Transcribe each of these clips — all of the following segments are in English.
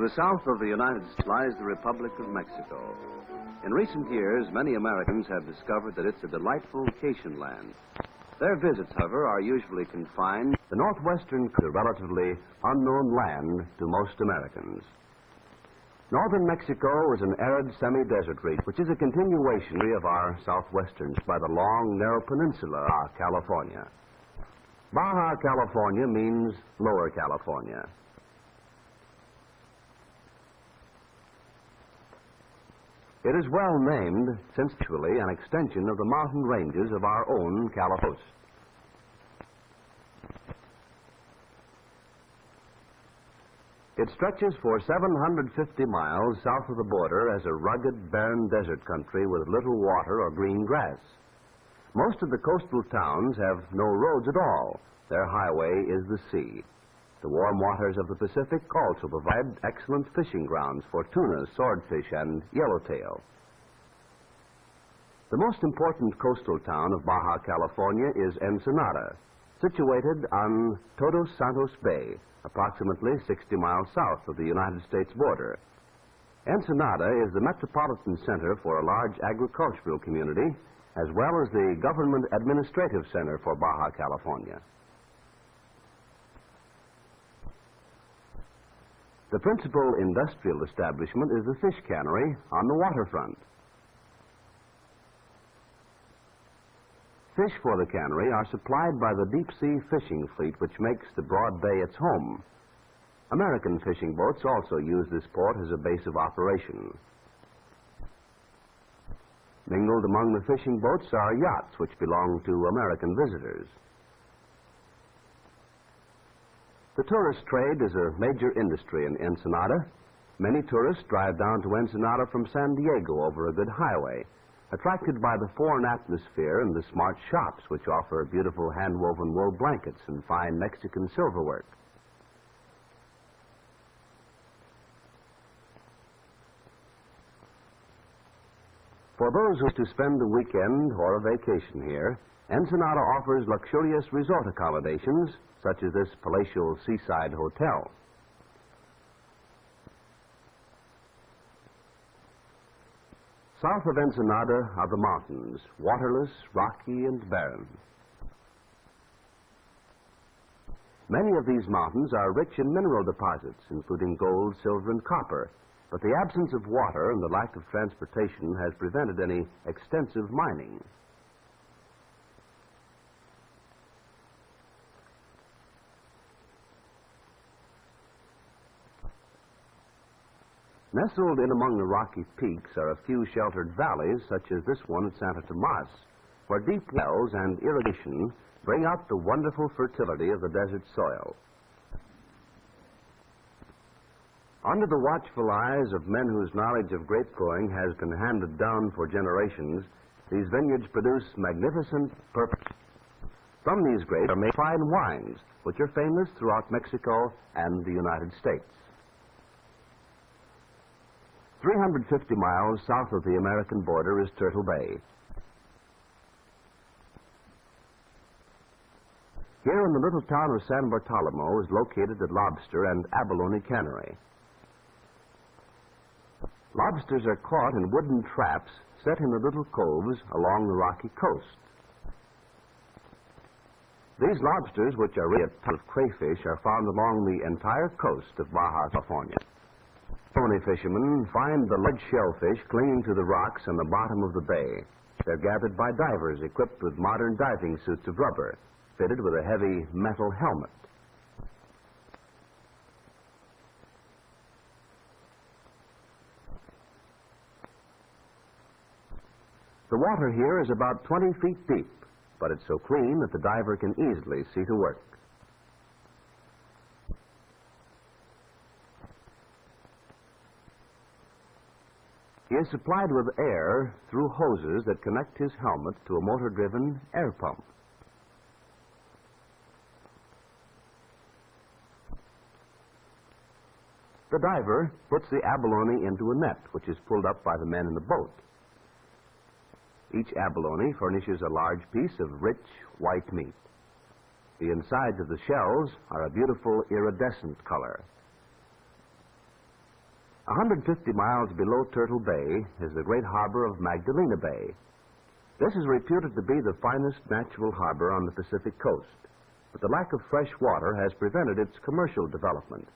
the south of the United States lies the Republic of Mexico. In recent years, many Americans have discovered that it's a delightful vacation land. Their visits, however, are usually confined. The northwestern, a relatively unknown land to most Americans. Northern Mexico is an arid semi-desert region, which is a continuation of our southwestern by the long, narrow peninsula of Baja California. Baja California means Lower California. It is well named, since actually an extension of the mountain ranges of our own California. It stretches for 750 miles south of the border as a rugged, barren desert country with little water or green grass. Most of the coastal towns have no roads at all. Their highway is the sea. The warm waters of the Pacific also provide excellent fishing grounds for tuna, swordfish, and yellowtail. The most important coastal town of Baja California is Ensenada, situated on Todos Santos Bay, approximately 60 miles south of the United States border. Ensenada is the metropolitan center for a large agricultural community, as well as the government administrative center for Baja California. The principal industrial establishment is the fish cannery on the waterfront. Fish for the cannery are supplied by the deep-sea fishing fleet, which makes the broad bay its home. American fishing boats also use this port as a base of operation. Mingled among the fishing boats are yachts, which belong to American visitors. The tourist trade is a major industry in Ensenada. Many tourists drive down to Ensenada from San Diego over a good highway, attracted by the foreign atmosphere and the smart shops which offer beautiful hand-woven wool blankets and fine Mexican silverwork. For those who wish to spend a weekend or a vacation here, Ensenada offers luxurious resort accommodations, such as this palatial seaside hotel. South of Ensenada are the mountains, waterless, rocky, and barren. Many of these mountains are rich in mineral deposits, including gold, silver, and copper, but the absence of water and the lack of transportation has prevented any extensive mining. Nestled in among the rocky peaks are a few sheltered valleys, such as this one at Santa Tomas, where deep wells and irrigation bring out the wonderful fertility of the desert soil. Under the watchful eyes of men whose knowledge of grape growing has been handed down for generations, these vineyards produce magnificent purpose. From these grapes are made fine wines, which are famous throughout Mexico and the United States. 350 miles south of the American border is Turtle Bay. Here in the little town of San Bartolomé is located the lobster and abalone cannery. Lobsters are caught in wooden traps set in the little coves along the rocky coast. These lobsters, which are really a type of crayfish, are found along the entire coast of Baja California. Pony fishermen find the large shellfish clinging to the rocks on the bottom of the bay. They're gathered by divers equipped with modern diving suits of rubber, fitted with a heavy metal helmet. The water here is about 20 feet deep, but it's so clean that the diver can easily see to work. He is supplied with air through hoses that connect his helmet to a motor-driven air pump. The diver puts the abalone into a net, which is pulled up by the men in the boat. Each abalone furnishes a large piece of rich white meat. The insides of the shells are a beautiful iridescent color. 150 miles below Turtle Bay is the great harbor of Magdalena Bay. This is reputed to be the finest natural harbor on the Pacific coast, but the lack of fresh water has prevented its commercial development.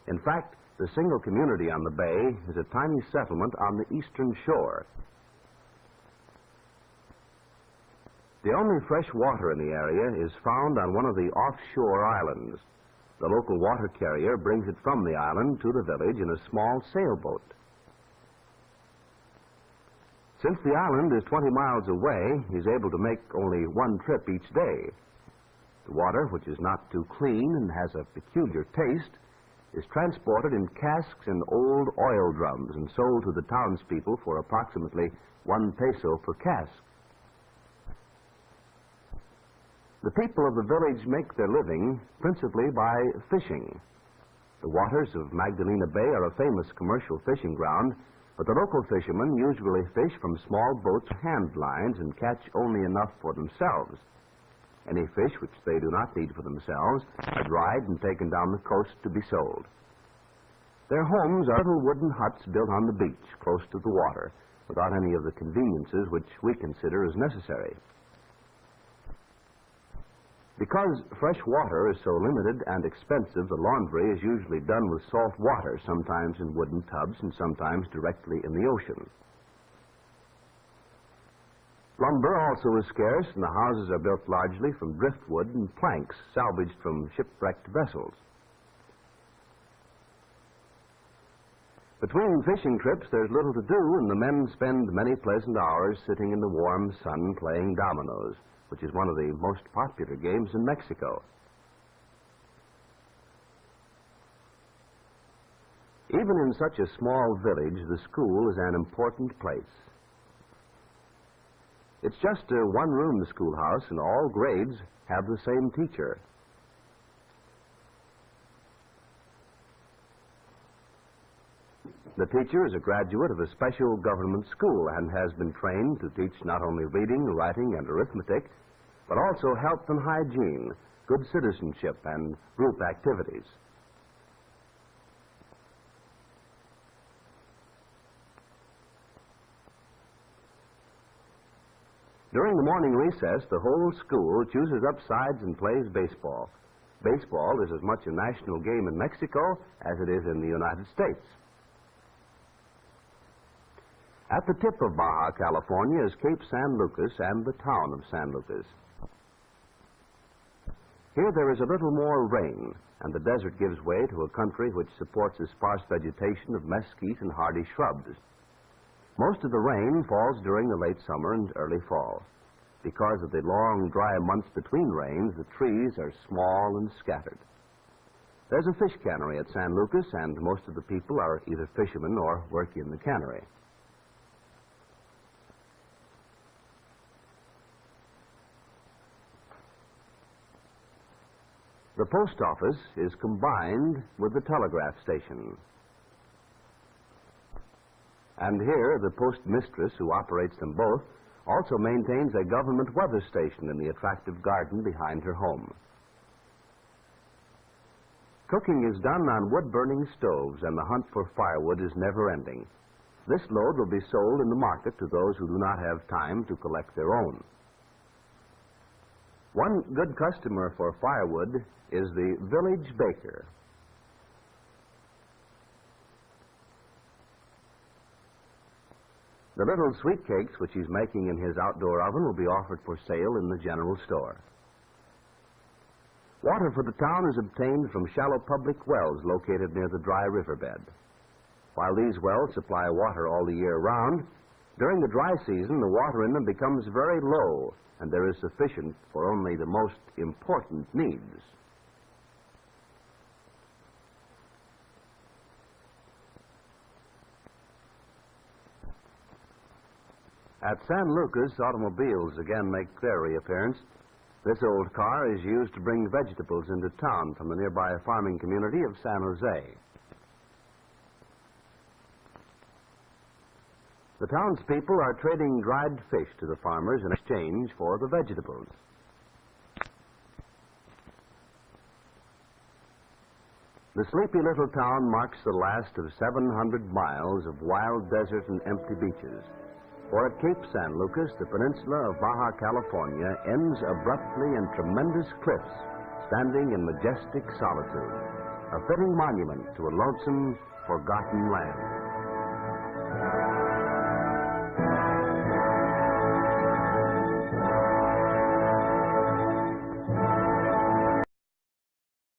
In fact, the single community on the bay is a tiny settlement on the eastern shore. The only fresh water in the area is found on one of the offshore islands. The local water carrier brings it from the island to the village in a small sailboat. Since the island is 20 miles away, he's able to make only one trip each day. The water, which is not too clean and has a peculiar taste, is transported in casks in old oil drums and sold to the townspeople for approximately 1 peso per cask. The people of the village make their living principally by fishing. The waters of Magdalena Bay are a famous commercial fishing ground, but the local fishermen usually fish from small boats with hand lines and catch only enough for themselves. Any fish which they do not need for themselves are dried and taken down the coast to be sold. Their homes are little wooden huts built on the beach, close to the water, without any of the conveniences which we consider as necessary. Because fresh water is so limited and expensive, the laundry is usually done with salt water, sometimes in wooden tubs and sometimes directly in the ocean. Lumber also is scarce, and the houses are built largely from driftwood and planks salvaged from shipwrecked vessels. Between fishing trips, there's little to do, and the men spend many pleasant hours sitting in the warm sun playing dominoes, which is one of the most popular games in Mexico. Even in such a small village, the school is an important place. It's just a one-room schoolhouse, and all grades have the same teacher. The teacher is a graduate of a special government school and has been trained to teach not only reading, writing, and arithmetic, but also health and hygiene, good citizenship, and group activities. During the morning recess, the whole school chooses up sides and plays baseball. Baseball is as much a national game in Mexico as it is in the United States. At the tip of Baja California is Cape San Lucas and the town of San Lucas. Here there is a little more rain, and the desert gives way to a country which supports a sparse vegetation of mesquite and hardy shrubs. Most of the rain falls during the late summer and early fall. Because of the long, dry months between rains, the trees are small and scattered. There's a fish cannery at San Lucas, and most of the people are either fishermen or work in the cannery. The post office is combined with the telegraph station. And here, the postmistress, who operates them both, also maintains a government weather station in the attractive garden behind her home. Cooking is done on wood-burning stoves, and the hunt for firewood is never-ending. This load will be sold in the market to those who do not have time to collect their own. One good customer for firewood is the village baker. The little sweet cakes which he's making in his outdoor oven will be offered for sale in the general store. Water for the town is obtained from shallow public wells located near the dry riverbed. While these wells supply water all the year round, during the dry season the water in them becomes very low, and there is sufficient for only the most important needs. At San Lucas, automobiles again make their reappearance. This old car is used to bring vegetables into town from the nearby farming community of San Jose. The townspeople are trading dried fish to the farmers in exchange for the vegetables. The sleepy little town marks the last of 700 miles of wild desert and empty beaches. For at Cape San Lucas, the peninsula of Baja California ends abruptly in tremendous cliffs, standing in majestic solitude, a fitting monument to a lonesome, forgotten land.